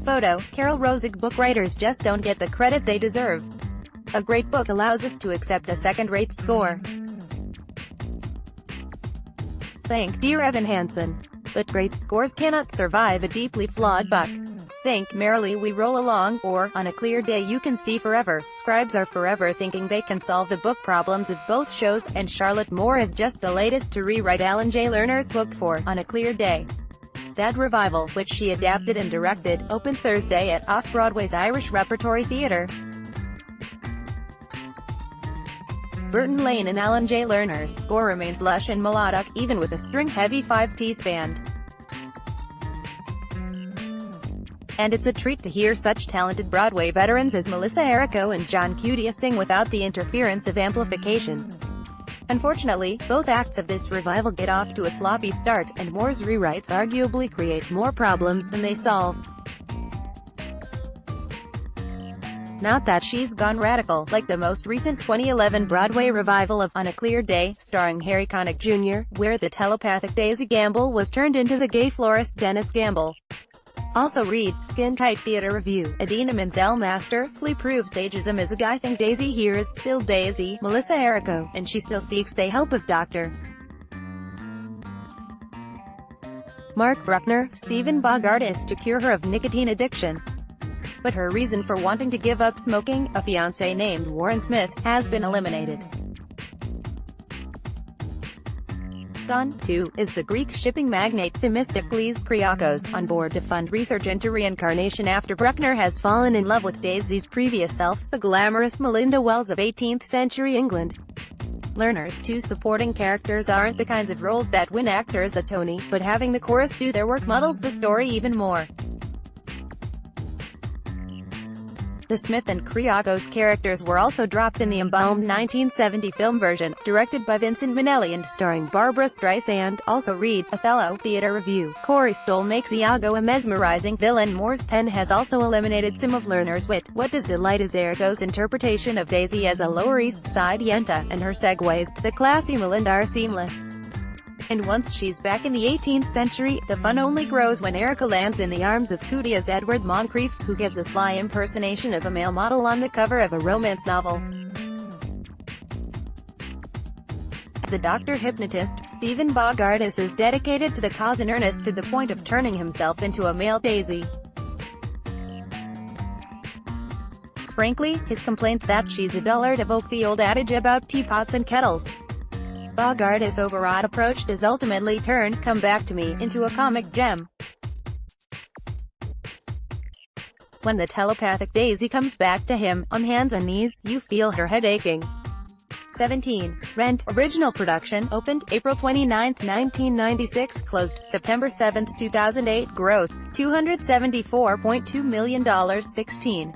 Photo, Carol. Rosegg Book writers just don't get the credit they deserve. A great book allows us to accept a second-rate score. Thank dear Evan Hansen. But great scores cannot survive a deeply flawed book. Think Merrily We Roll Along, or On a Clear Day You Can See Forever. Scribes are forever thinking they can solve the book problems of both shows, and Charlotte Moore is just the latest to rewrite Alan Jay Lerner's book for On a Clear Day. That revival, which she adapted and directed, opened Thursday at Off-Broadway's Irish Repertory Theatre. Burton Lane and Alan Jay Lerner's score remains lush and melodic, even with a string-heavy five-piece band. And it's a treat to hear such talented Broadway veterans as Melissa Errico and John Cudia sing without the interference of amplification. Unfortunately, both acts of this revival get off to a sloppy start, and Moore's rewrites arguably create more problems than they solve. Not that she's gone radical, like the most recent 2011 Broadway revival of On a Clear Day, starring Harry Connick Jr., where the telepathic Daisy Gamble was turned into the gay florist Dennis Gamble. Also read, Skin Tight Theater Review, Idina Menzel Master, Flea proves ageism is a guy thing. Daisy here is still Daisy, Melissa Errico, and she still seeks the help of Dr. Mark Bruckner, Stephen Bogartis, to cure her of nicotine addiction. But her reason for wanting to give up smoking, a fiancé named Warren Smith, has been eliminated. Gone, too, is the Greek shipping magnate Themistocles Kriakos, on board to fund research into reincarnation after Bruckner has fallen in love with Daisy's previous self, the glamorous Melinda Wells of 18th-century England. Lerner's two supporting characters aren't the kinds of roles that win actors a Tony, but having the chorus do their work muddles the story even more. The Smith and Kriakos characters were also dropped in the embalmed 1970 film version, directed by Vincent Minnelli and starring Barbra Streisand. Also read, Othello, Theatre Review, Corey Stoll makes Iago a mesmerizing villain. Moore's pen has also eliminated some of Lerner's wit. What does delight is Errico's interpretation of Daisy as a Lower East Side yenta, and her segues to the classy Melinda are seamless. And once she's back in the 18th century, the fun only grows when Errico lands in the arms of Cudia's Edward Moncrief, who gives a sly impersonation of a male model on the cover of a romance novel. As the Dr. Hypnotist, Stephen Bogartis is dedicated to the cause in earnest to the point of turning himself into a male Daisy. Frankly, his complaints that she's a dullard evoke the old adage about teapots and kettles. Bogartis' overwrought approach does ultimately turn Come Back to Me into a comic gem. When the telepathic Daisy comes back to him, on hands and knees, you feel her head aching. 17. Rent, original production, opened April 29, 1996, closed September 7, 2008, gross $274.2 million. 16.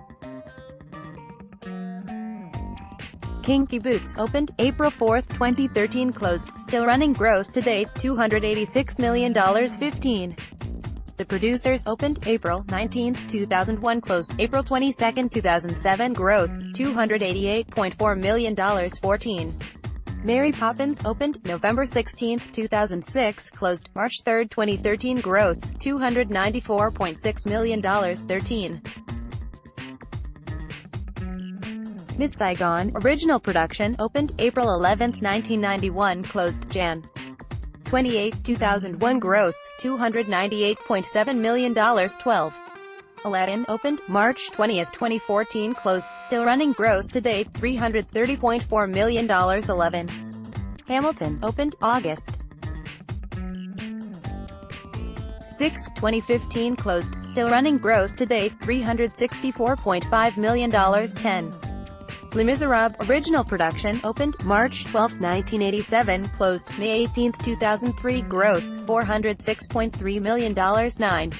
Kinky Boots, opened April 4, 2013, closed, still running, gross to date, $286 million. 15. The Producers, opened April 19, 2001, closed April 22, 2007, gross $288.4 million. 14. Mary Poppins, opened November 16, 2006, closed March 3, 2013, gross $294.6 million. 13. Miss Saigon, original production, opened April 11, 1991, closed Jan. 28, 2001, gross $298.7 million. 12. Aladdin, opened March 20, 2014, closed, still running, gross to date $330.4 million. 11. Hamilton, opened August 6, 2015, closed, still running, gross to date $364.5 million. 10. Les Miserables, original production, opened March 12, 1987, closed May 18, 2003, gross $406.3 million. 9.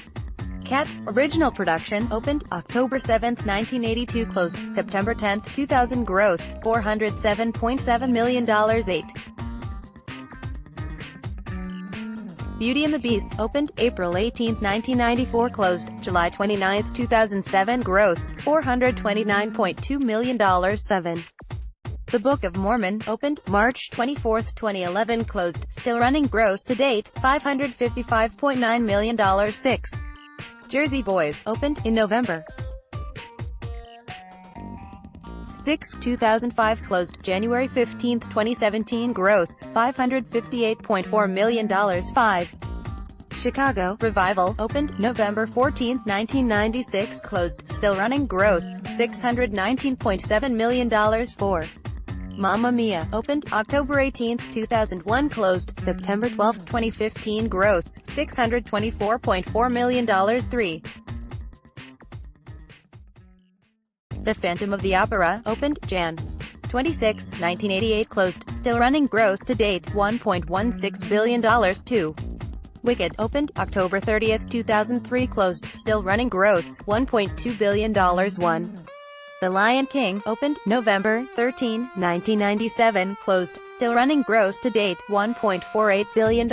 Cats, original production, opened October 7, 1982, closed September 10, 2000, gross $407.7 million. 8. Beauty and the Beast, opened April 18, 1994, closed July 29, 2007, gross $429.2 million. 7. The Book of Mormon, opened March 24, 2011, closed, still running, gross to date $555.9 million. 6. Jersey Boys opened in November 6, 2005 closed January 15, 2017 gross $558.4 million 5. Chicago Revival opened November 14, 1996 closed still running gross $619.7 million 4. Mamma Mia opened October 18, 2001 closed September 12, 2015 gross $624.4 million 3. The Phantom of the Opera opened Jan. 26, 1988 closed still running gross to date $1.16 billion 2. Wicked opened October 30, 2003 closed still running gross $1.2 billion 1. The Lion King opened November 13, 1997 closed still running gross to date $1.48 billion.